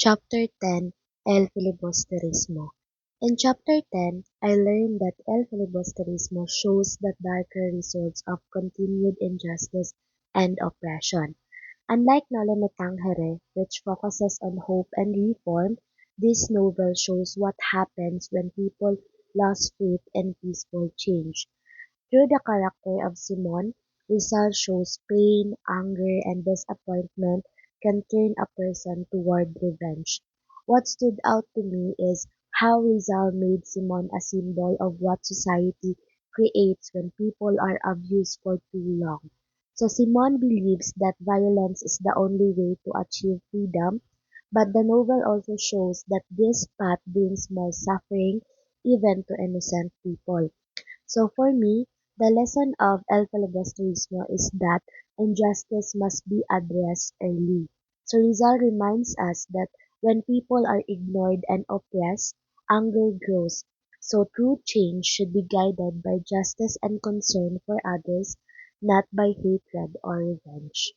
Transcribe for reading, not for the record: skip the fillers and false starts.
Chapter 10 El Filibusterismo. In Chapter 10, I learned that El Filibusterismo shows the darker results of continued injustice and oppression. Unlike Noli Me Tangere, which focuses on hope and reform, this novel shows what happens when people lose faith in peaceful change. Through the character of Simon, Rizal shows pain, anger, and disappointment can turn a person toward revenge. What stood out to me is how Rizal made Simon a symbol of what society creates when people are abused for too long. So Simon believes that violence is the only way to achieve freedom, but the novel also shows that this path brings more suffering even to innocent people. So for me, the lesson of El Filibusterismo is that injustice must be addressed early. So Rizal reminds us that when people are ignored and oppressed, anger grows. So true change should be guided by justice and concern for others, not by hatred or revenge.